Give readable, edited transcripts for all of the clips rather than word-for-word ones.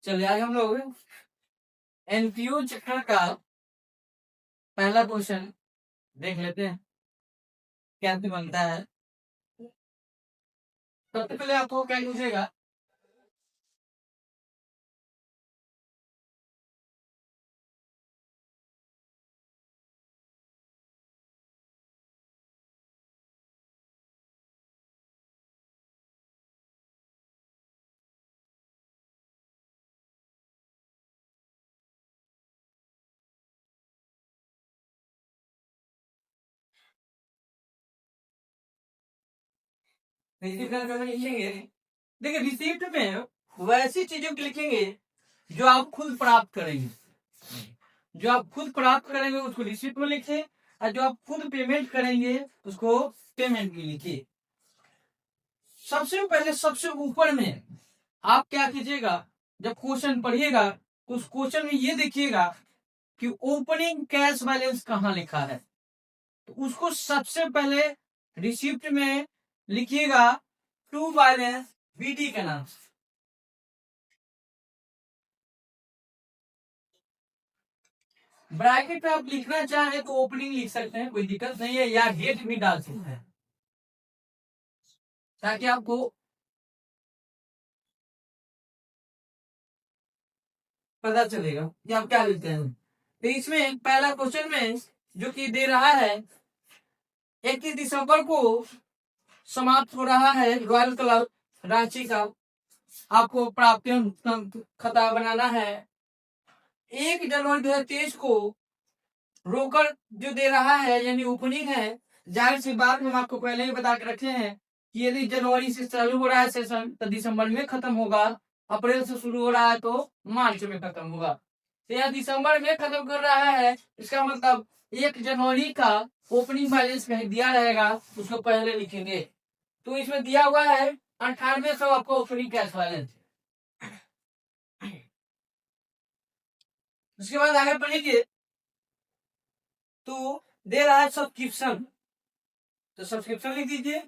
चलिए आज हम लोग एनपीयू चैप्टर का पहला क्वेश्चन देख लेते हैं कैसे बनता है। सबसे पहले आपको क्या लीजिएगा, लिखेंगे। देखिए रिसीप्ट में वैसी चीजों को लिखेंगे जो आप खुद प्राप्त करेंगे, जो आप खुद प्राप्त करेंगे उसको रिसीप्ट में लिखिए, और जो आप खुद पेमेंट करेंगे उसको पेमेंट में लिखिए। सबसे पहले सबसे ऊपर में आप क्या कीजिएगा, जब क्वेश्चन पढ़िएगा तो उस क्वेश्चन में ये देखिएगा कि ओपनिंग कैश बैलेंस कहाँ लिखा है, तो उसको सबसे पहले रिसिप्ट में लिखिएगा टू बैलेंस बीडी का नाम। ब्रैकेट में आप लिखना चाहें तो ओपनिंग लिख सकते हैं, कोई दिक्कत नहीं है, या डेट भी डाल सकते हैं ताकि आपको पता चलेगा कि आप क्या लिखते हैं। तो इसमें पहला क्वेश्चन में जो कि दे रहा है 21 दिसंबर को समाप्त हो रहा है रॉयल क्लब रांची का, आपको प्राप्तियों खाता बनाना है। 1 जनवरी 2023 को रोकड़ जो दे रहा है यानी ओपनिंग है, जाहिर सी बात हम आपको पहले ही बता के रखे हैं कि यदि जनवरी से चालू हो रहा है सेशन तो दिसंबर में खत्म होगा, अप्रैल से शुरू हो रहा है तो मार्च में खत्म होगा। तो यह दिसंबर में खत्म कर रहा है, इसका मतलब 1 जनवरी का ओपनिंग बैलेंस कहीं दिया रहेगा, उसको पहले लिखेंगे। तो इसमें दिया हुआ है 9800 आपको ओपनिंग कैश बैलेंस। उसके बाद आगे पढ़ेंगे तो दे रहा है सब्सक्रिप्शन, तो सब्सक्रिप्शन लिख दीजिए।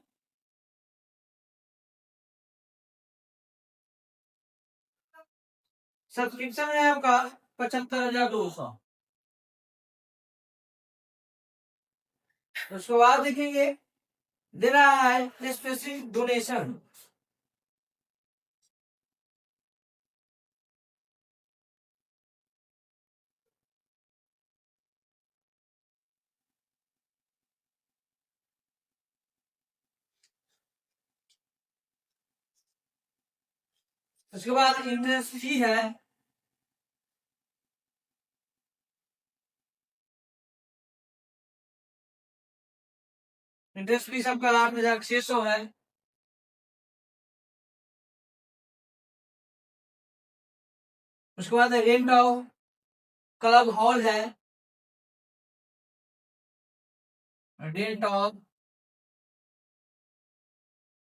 सब्सक्रिप्शन है आपका 75,200। उसके बाद देखेंगे दे रहा है स्पेसिफिक डोनेशन, उसके बाद इंटरेस्ट फी है, इंटरेस्ट फी सबका 8,600 है। उसके बाद रेंट ऑफ क्लब हॉल है, रेंट ऑफ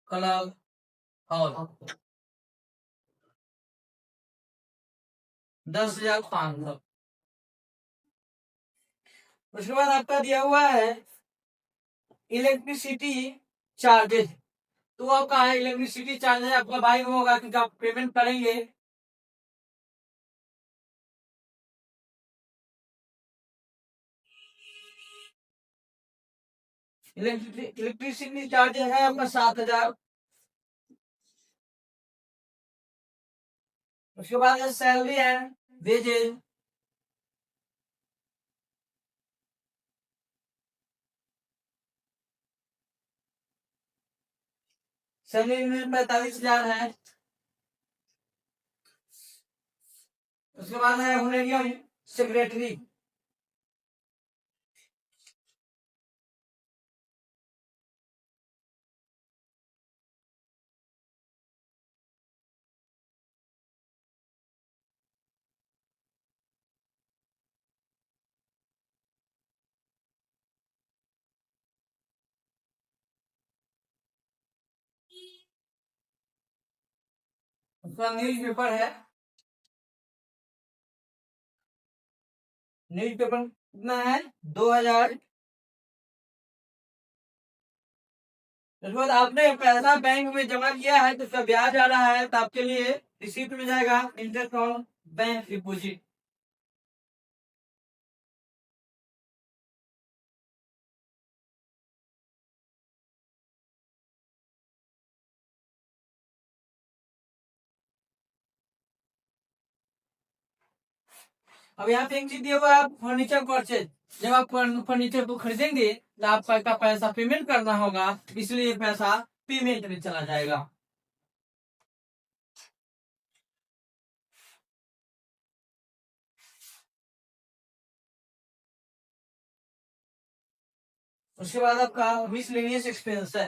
क्लब हॉल 10,500। उसके बाद आपका दिया हुआ है इलेक्ट्रिसिटी चार्जेस, तो आपका है इलेक्ट्रिसिटी चार्जेस आपका भाई होगा क्योंकि आप पेमेंट करेंगे। इलेक्ट्रिसिटी चार्जेस है आपका 7,000। उसके बाद सैलरी है, वेजेस, सैलरी में 45,000 है। उसके बाद है होनेरियम सेक्रेटरी, उसका न्यूज पेपर है, न्यूज पेपर कितना है 2,000। उसके बाद आपने पैसा बैंक में जमा किया है तो उसका ब्याज आ रहा है, तो आपके लिए रिसिप्ट में जाएगा इंटरेस्ट ऑन बैंक डिपोजिट। अब यहाँ पे एक चीज दिया हुआ है, आप फर्नीचर परचेज, जब आप फर्नीचर को खरीदेंगे तो आपका पैसा पेमेंट करना होगा, इसलिए पैसा पेमेंट में चला जाएगा। उसके बाद आपका मिसलेनियस एक्सपेंस है।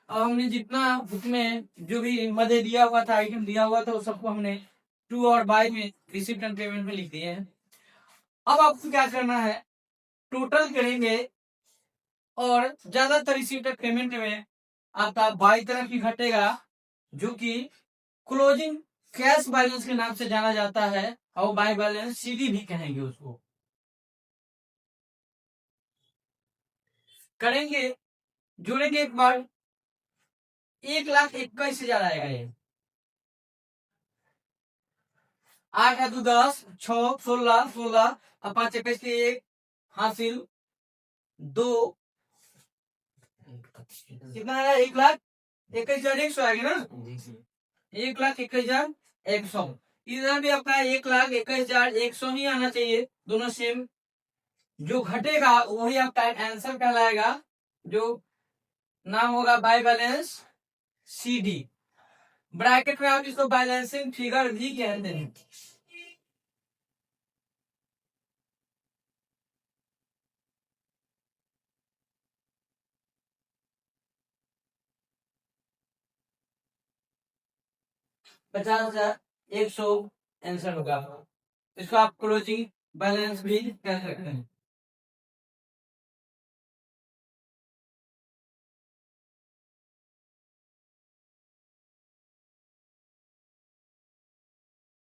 अब हमने जितना बुक में जो भी मदे दिया हुआ था, आइटम दिया हुआ था, वो सबको हमने टू और बाय में रिसिप्ट एंड पेमेंट में लिख दिए हैं। अब आपको क्या करना है, टोटल करेंगे और ज्यादातर रिसिप्ट एंड पेमेंट में आपका बाई तरफ ही घटेगा, जो कि क्लोजिंग कैश बैलेंस के नाम से जाना जाता है, और बाय बैलेंस सीडी भी कहेंगे उसको। करेंगे, जोड़ेंगे एक बार, 1,21,000 आएगा ये। 8 है 2 10, 6 16 16, और 5 21 के 1 हासिल 2, कितना आया, 1,21,100 आएगा ना, 1,21,100। इधर भी आपका 1,21,100 ही आना चाहिए, दोनों सेम। जो घटेगा वही आपका आंसर कहलाएगा, जो नाम होगा बाय बैलेंस सीडी। ब्रैकेट में आप इसको बैलेंसिंग फिगर भी कहते हैं। ₹50,100 आंसर होगा। इसको आप क्लोजिंग बैलेंस भी कह सकते हैं।